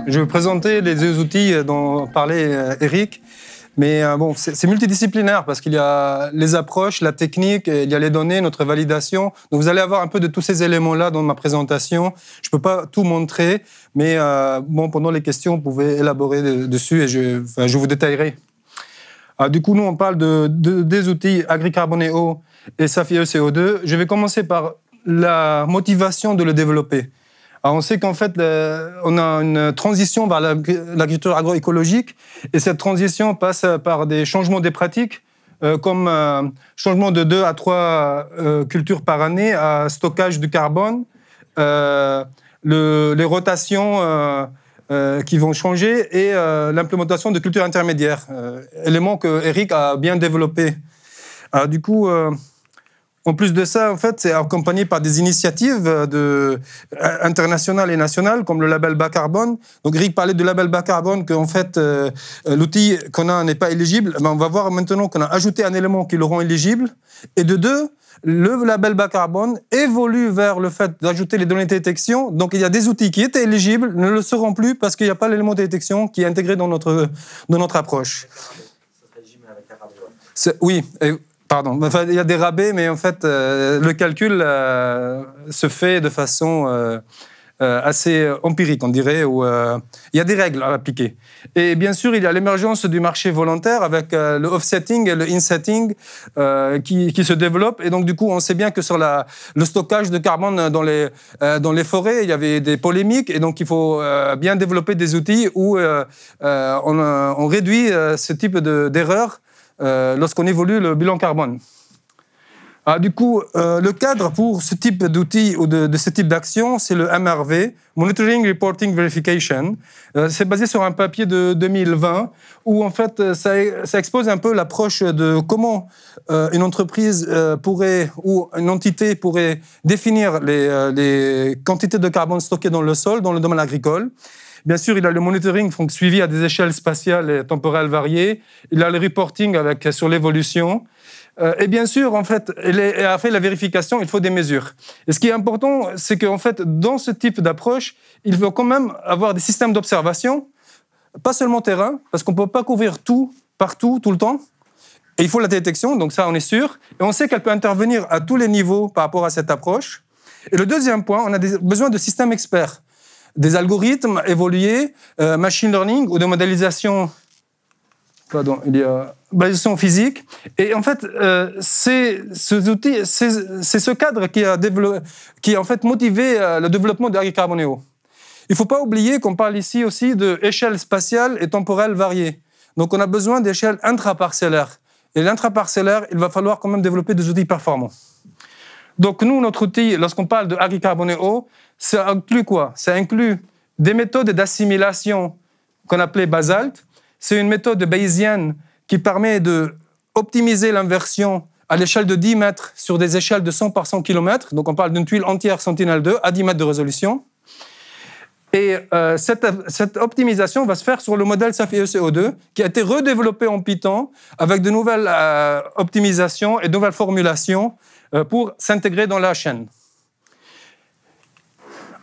Je vais présenter les deux outils dont parlait Eric. Mais bon, c'est multidisciplinaire parce qu'il y a les approches, la technique, il y a les données, notre validation. Donc vous allez avoir un peu de tous ces éléments-là dans ma présentation. Je ne peux pas tout montrer, mais bon, pendant les questions, vous pouvez élaborer dessus et je vous détaillerai. Du coup, nous, on parle des outils AgriCarboneo et SAF CO2. Je vais commencer par la motivation de le développer. Alors on sait qu'en fait, on a une transition vers l'agriculture agroécologique et cette transition passe par des changements des pratiques, comme changement de 2 à 3 cultures par année à stockage du carbone, les rotations qui vont changer et l'implémentation de cultures intermédiaires, élément que Eric a bien développé. Alors, du coup, en plus de ça, en fait, c'est accompagné par des initiatives internationales et nationales, comme le label bas carbone. Donc, Eric parlait du label bas carbone, qu'en fait, l'outil qu'on a n'est pas éligible. Mais on va voir maintenant qu'on a ajouté un élément qui le rend éligible. Et de deux, le label bas carbone évolue vers le fait d'ajouter les données de détection. Donc, il y a des outils qui étaient éligibles, ne le seront plus parce qu'il n'y a pas l'élément de détection qui est intégré dans notre approche. Oui. Pardon, enfin, il y a des rabais, mais en fait, le calcul se fait de façon assez empirique, on dirait, où il y a des règles à appliquer. Et bien sûr, il y a l'émergence du marché volontaire avec le offsetting et le insetting qui se développent. Et donc, du coup, on sait bien que sur le stockage de carbone dans les forêts, il y avait des polémiques. Et donc, il faut bien développer des outils où on réduit ce type d'erreurs lorsqu'on évolue le bilan carbone. Du coup, le cadre pour ce type d'outils ou de ce type d'action, c'est le MRV, Monitoring, Reporting, Verification. C'est basé sur un papier de 2020 où, en fait, ça expose un peu l'approche de comment une entreprise pourrait ou une entité pourrait définir les quantités de carbone stockées dans le sol, dans le domaine agricole. Bien sûr, il a le monitoring donc suivi à des échelles spatiales et temporelles variées. Il a le reporting sur l'évolution. Et bien sûr, en fait, après la vérification, il faut des mesures. Et ce qui est important, c'est qu'en fait, dans ce type d'approche, il faut quand même avoir des systèmes d'observation, pas seulement terrain, parce qu'on ne peut pas couvrir tout, partout, tout le temps. Et il faut la détection, donc ça, on est sûr. Et on sait qu'elle peut intervenir à tous les niveaux par rapport à cette approche. Et le deuxième point, on a besoin de systèmes experts. Des algorithmes évolués, machine learning ou de modélisation, modélisation physique. Et en fait, c'est ce cadre qui a en fait motivé le développement de AgriCarboneo. Il ne faut pas oublier qu'on parle ici aussi d'échelles spatiales et temporelles variées. Donc on a besoin d'échelles intraparcellaires. Et l'intraparcellaire, il va falloir quand même développer des outils performants. Donc nous, notre outil, lorsqu'on parle de AgriCarboneo, ça inclut quoi? Ça inclut des méthodes d'assimilation qu'on appelait basalte. C'est une méthode bayésienne qui permet d'optimiser l'inversion à l'échelle de 10 mètres sur des échelles de 100 par 100 km. Donc on parle d'une tuile entière Sentinel-2 à 10 mètres de résolution. Et cette optimisation va se faire sur le modèle SAF CO2 qui a été redéveloppé en Python avec de nouvelles optimisations et de nouvelles formulations pour s'intégrer dans la chaîne.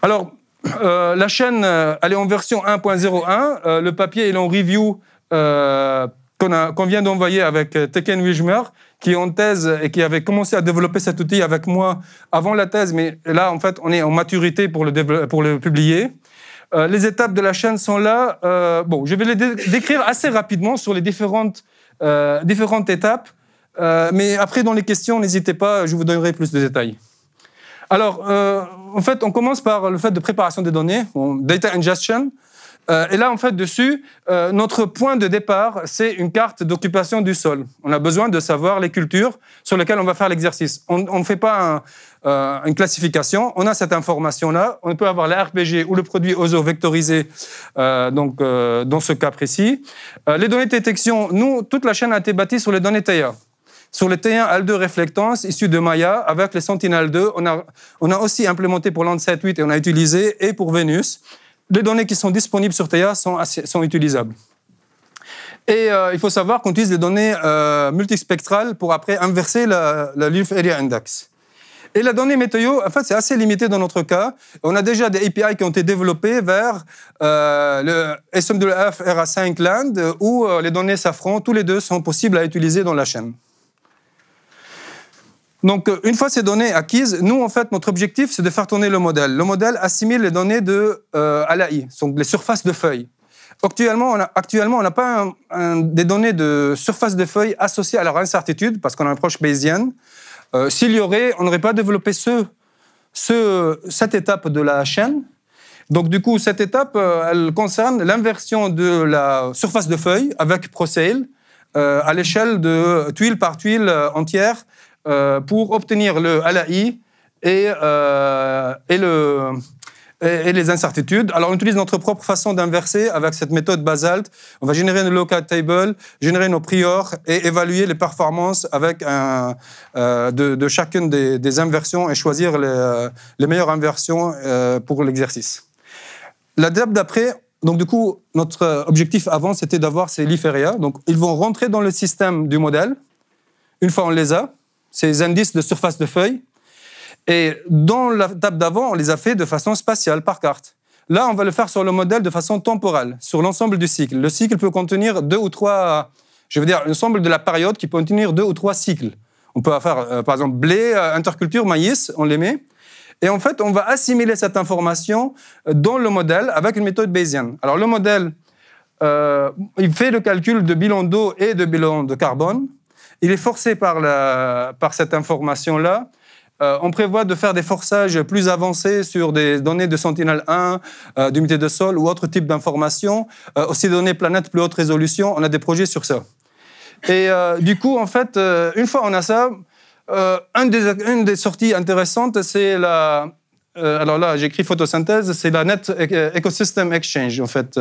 Alors, la chaîne, elle est en version 1.01. Le papier est en review qu'on vient d'envoyer avec Teken Wijmer, qui est en thèse et qui avait commencé à développer cet outil avec moi avant la thèse. Mais là, en fait, on est en maturité pour le publier. Les étapes de la chaîne sont là. Bon, je vais les décrire assez rapidement sur les différentes étapes. Mais après, dans les questions, n'hésitez pas, je vous donnerai plus de détails. Alors, en fait, on commence par le fait de préparation des données, data ingestion. Et là, en fait, dessus, notre point de départ, c'est une carte d'occupation du sol. On a besoin de savoir les cultures sur lesquelles on va faire l'exercice. On ne fait pas une classification, on a cette information-là. On peut avoir l'ARPG ou le produit OSO vectorisé dans ce cas précis. Les données de détection, nous, toute la chaîne a été bâtie sur les données TEIA. Sur les T1 AL2 réflectance issus de Maya, avec les Sentinel-2, on a aussi implémenté pour Landsat 8 et on a utilisé, et pour Vénus. Les données qui sont disponibles sur TEIA sont utilisables. Et il faut savoir qu'on utilise les données multispectrales pour après inverser le Leaf Area Index. Et la donnée météo, en fait, c'est assez limité dans notre cas. On a déjà des API qui ont été développés vers le SMWF RA5 Land, où les données Safran, tous les deux, sont possibles à utiliser dans la chaîne. Donc, une fois ces données acquises, nous, en fait, notre objectif, c'est de faire tourner le modèle. Le modèle assimile les données à l'AI, donc les surfaces de feuilles. Actuellement, on n'a pas des données de surface de feuilles associées à leur incertitude, parce qu'on a une approche bayésienne. S'il y aurait, on n'aurait pas développé cette étape de la chaîne. Donc, du coup, cette étape, elle concerne l'inversion de la surface de feuilles avec ProSale à l'échelle de tuile par tuile entière, pour obtenir le LAI et les incertitudes. Alors, on utilise notre propre façon d'inverser avec cette méthode Basalt. On va générer une local table, générer nos priors et évaluer les performances avec de chacune des inversions et choisir les meilleures inversions pour l'exercice. L'étape d'après, donc du coup, notre objectif avant, c'était d'avoir ces Liferia. Donc, ils vont rentrer dans le système du modèle. Une fois on les a, ces indices de surface de feuilles. Et dans l'étape d'avant, on les a fait de façon spatiale, par carte. Là, on va le faire sur le modèle de façon temporelle, sur l'ensemble du cycle. Le cycle peut contenir 2 ou 3, l'ensemble de la période qui peut contenir 2 ou 3 cycles. On peut faire, par exemple, blé, interculture, maïs, on les met. Et en fait, on va assimiler cette information dans le modèle avec une méthode bayésienne. Alors, le modèle, il fait le calcul de bilan d'eau et de bilan de carbone. Il est forcé par cette information-là. On prévoit de faire des forçages plus avancés sur des données de Sentinel-1, d'humidité de sol ou autre type d'informations. Aussi des données planètes plus haute résolution. On a des projets sur ça. Et du coup, en fait, une fois on a ça, une des sorties intéressantes, c'est la... alors là, j'écris photosynthèse, c'est la Net Ecosystem Exchange, en fait.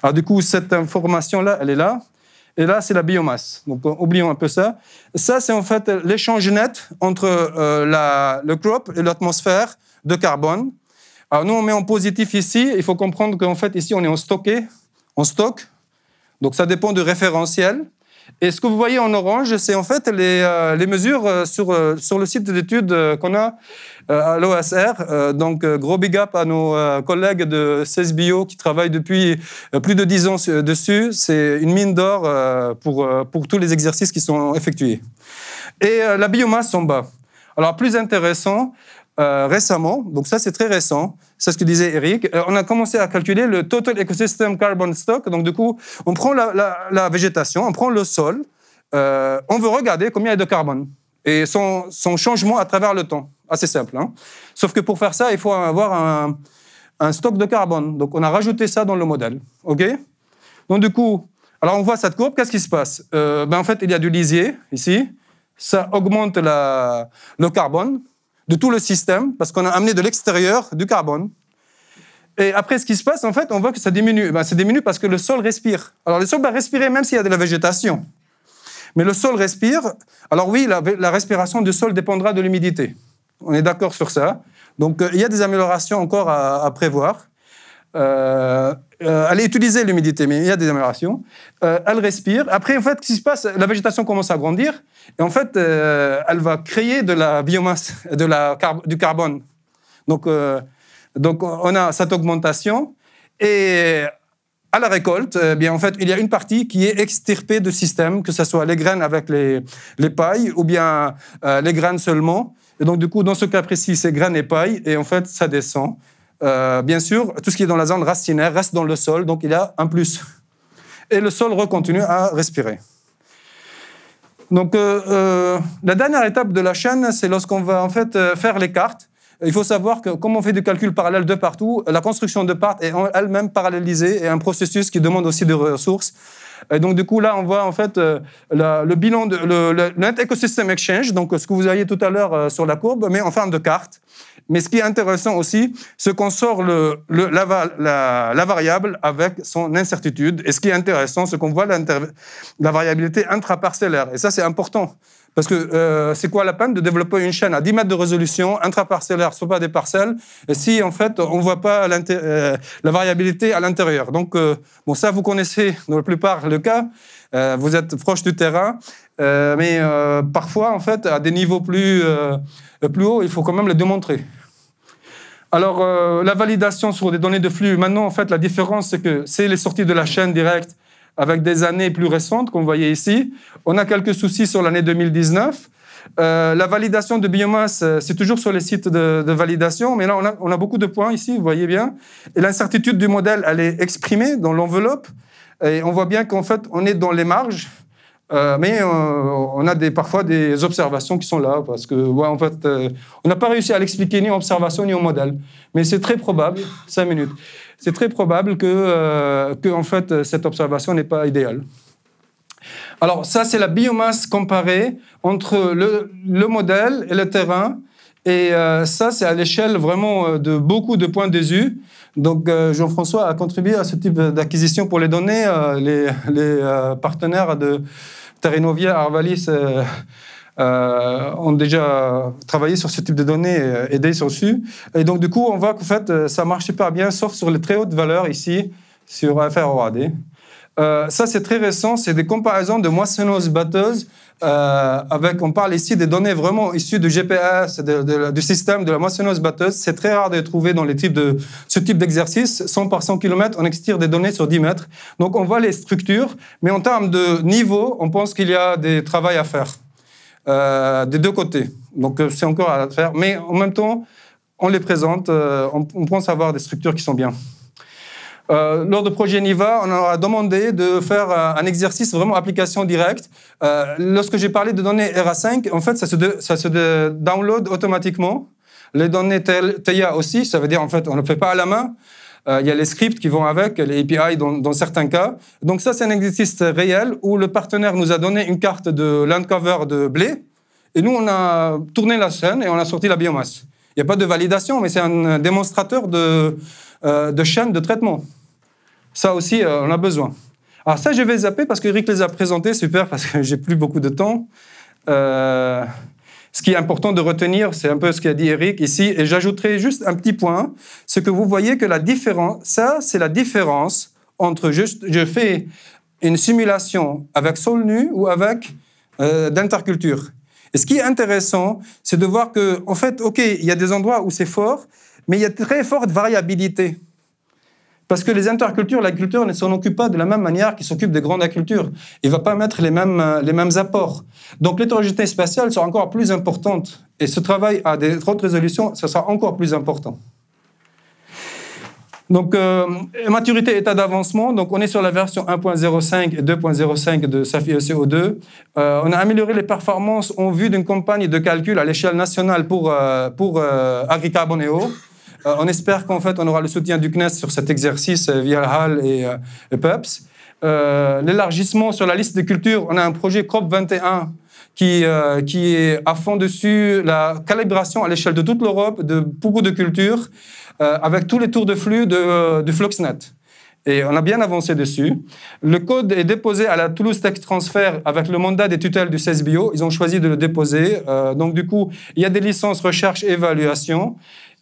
Alors du coup, cette information-là, elle est là. Et là, c'est la biomasse. Donc, oublions un peu ça. Ça, c'est en fait l'échange net entre le crop et l'atmosphère de carbone. Alors, nous, on met en positif ici. Il faut comprendre qu'en fait, ici, on est en stock. Donc, ça dépend du référentiel. Et ce que vous voyez en orange, c'est en fait les mesures sur le site d'études qu'on a à l'OSR. Donc, gros big up à nos collègues de CESBio qui travaillent depuis plus de 10 ans dessus. C'est une mine d'or pour tous les exercices qui sont effectués. Et la biomasse en bas. Alors, plus intéressant, récemment, donc ça c'est très récent, c'est ce que disait Eric, on a commencé à calculer le Total Ecosystem Carbon Stock. Donc du coup, on prend la végétation, on prend le sol, on veut regarder combien il y a de carbone et son changement à travers le temps. Assez simple, hein. Sauf que pour faire ça, il faut avoir un stock de carbone. Donc on a rajouté ça dans le modèle. OK ? Donc du coup, alors on voit cette courbe, qu'est-ce qui se passe ? En fait, il y a du lisier ici, ça augmente le carbone de tout le système, parce qu'on a amené de l'extérieur du carbone. Et après, ce qui se passe, en fait, on voit que ça diminue. Ça diminue parce que le sol respire. Alors, le sol va respirer même s'il y a de la végétation. Mais le sol respire. Alors oui, la respiration du sol dépendra de l'humidité. On est d'accord sur ça. Donc, il y a des améliorations encore à prévoir. Elle est utilisée, l'humidité, mais il y a des améliorations. Elle respire. Après, en fait, ce qui se passe, la végétation commence à grandir. Et en fait, elle va créer de la biomasse, du carbone. Donc, on a cette augmentation. Et à la récolte, en fait, il y a une partie qui est extirpée du système, que ce soit les graines avec les pailles ou bien les graines seulement. Et donc, du coup, dans ce cas précis, c'est graines et pailles. Et en fait, ça descend. Bien sûr, tout ce qui est dans la zone racinaire reste dans le sol, donc il y a un plus. Et le sol recontinue à respirer. Donc, la dernière étape de la chaîne, c'est lorsqu'on va en fait faire les cartes. Il faut savoir que comme on fait du calcul parallèle de partout, la construction de parts est elle-même parallélisée et un processus qui demande aussi des ressources. Et donc, du coup, là, on voit en fait le bilan de le Net Ecosystem Exchange, donc ce que vous voyez tout à l'heure sur la courbe, mais en forme de carte. Mais ce qui est intéressant aussi, c'est qu'on sort la variable avec son incertitude. Et ce qui est intéressant, c'est qu'on voit la variabilité intraparcellaire. Et ça, c'est important. Parce que c'est quoi la peine de développer une chaîne à 10 mètres de résolution, intraparcellaire, soit pas des parcelles, si en fait on ne voit pas la variabilité à l'intérieur. Donc, ça vous connaissez dans la plupart le cas, vous êtes proche du terrain. Mais parfois, en fait, à des niveaux plus hauts, il faut quand même le démontrer. Alors, la validation sur des données de flux, maintenant, en fait, la différence, c'est que c'est les sorties de la chaîne directe avec des années plus récentes, comme vous voyez ici. On a quelques soucis sur l'année 2019. La validation de biomasse, c'est toujours sur les sites de validation, mais là, on a beaucoup de points ici, vous voyez bien. Et l'incertitude du modèle, elle est exprimée dans l'enveloppe. Et on voit bien qu'en fait, on est dans les marges. Mais on a parfois des observations qui sont là, parce que en fait, on n'a pas réussi à l'expliquer ni en observation ni en modèle. Mais c'est très probable, 5 minutes, c'est très probable que en fait, cette observation n'est pas idéale. Alors ça, c'est la biomasse comparée entre le modèle et le terrain. Et ça, c'est à l'échelle vraiment de beaucoup de points désus. Donc, Jean-François a contribué à ce type d'acquisition pour les données. Les partenaires de Terrenovia, Arvalis ont déjà travaillé sur ce type de données, aidé dessus. Et donc, du coup, on voit qu'en fait, ça marche super bien, sauf sur les très hautes valeurs ici, sur FROAD. Ça, c'est très récent, c'est des comparaisons de moissonneuses-batteuses on parle ici des données vraiment issues du GPS, du système de la moissonneuse-batteuse. C'est très rare de les trouver dans ce type d'exercice. 100 par 100 km, on extire des données sur 10 mètres. Donc, on voit les structures, mais en termes de niveau, on pense qu'il y a des travaux à faire des deux côtés. Donc, c'est encore à faire. Mais en même temps, on les présente, on pense avoir des structures qui sont bien. Lors du projet NIVA, on a demandé de faire un exercice vraiment application directe. Lorsque j'ai parlé de données RA5, en fait, ça se download automatiquement. Les données TIA aussi, ça veut dire en fait, on ne le fait pas à la main. Il y a les scripts qui vont avec, les API dans certains cas. Donc ça, c'est un exercice réel où le partenaire nous a donné une carte de land cover de blé. Et nous, on a tourné la chaîne et on a sorti la biomasse. Il n'y a pas de validation, mais c'est un démonstrateur de chaîne de traitement. Ça aussi, on a besoin. Alors ça, je vais zapper parce qu'Eric les a présentés, super, parce que j'ai plus beaucoup de temps. Ce qui est important de retenir, c'est un peu ce qu'a dit Eric ici, et j'ajouterai juste un petit point, c'est que vous voyez que la différence, ça, c'est la différence entre je fais une simulation avec sol nu ou avec d'interculture. Et ce qui est intéressant, c'est de voir que, en fait, OK, il y a des endroits où c'est fort, mais il y a très forte variabilité. Parce que les intercultures, l'agriculture ne s'en occupe pas de la même manière qu'il s'occupe des grandes agricultures. Il ne va pas mettre les mêmes apports. Donc l'hétérogénéité spatiale sera encore plus importante. Et ce travail à des hautes résolutions, ça sera encore plus important. Donc, maturité, état d'avancement. Donc, on est sur la version 1.05 et 2.05 de SAFI ECO2. On a amélioré les performances en vue d'une campagne de calcul à l'échelle nationale pour Agricarbon EO. On espère qu'en fait, on aura le soutien du CNES sur cet exercice via le HAL et PEPS. L'élargissement sur la liste de cultures, on a un projet CROP21 qui est à fond dessus, la calibration à l'échelle de toute l'Europe de beaucoup de cultures avec tous les tours de flux du FluxNet. Et on a bien avancé dessus. Le code est déposé à la Toulouse Tech Transfer avec le mandat des tutelles du CESBio. Ils ont choisi de le déposer. Donc, du coup, il y a des licences recherche et évaluation.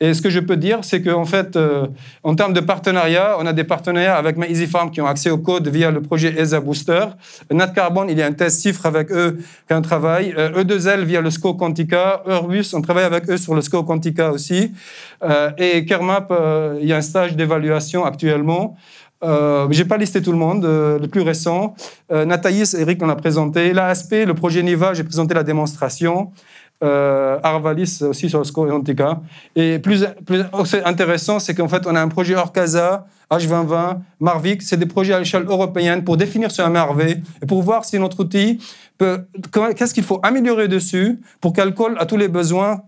Et ce que je peux dire, c'est qu'en fait, en termes de partenariat, on a des partenariats avec MyEasyFarm qui ont accès au code via le projet ESA Booster. NatCarbon, il y a un test chiffre avec eux qui a un travail. E2L via le SCO Quantica. Eurbus, on travaille avec eux sur le SCO Quantica aussi. Et Kermap, il y a un stage d'évaluation actuellement. Je n'ai pas listé tout le monde, le plus récent. Nathaïs, Eric, on a présenté. L'ASP, le projet NIVA, j'ai présenté la démonstration. Arvalis aussi sur le SCO Quantica. Et plus intéressant, c'est qu'en fait, on a un projet Orcasa, H2020, Marvik. C'est des projets à l'échelle européenne pour définir ce MRV et pour voir si notre outil qu'est-ce qu'il faut améliorer dessus pour qu'elle colle à tous les besoins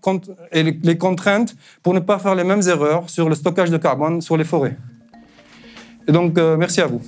et les contraintes pour ne pas faire les mêmes erreurs sur le stockage de carbone sur les forêts. Et donc, merci à vous.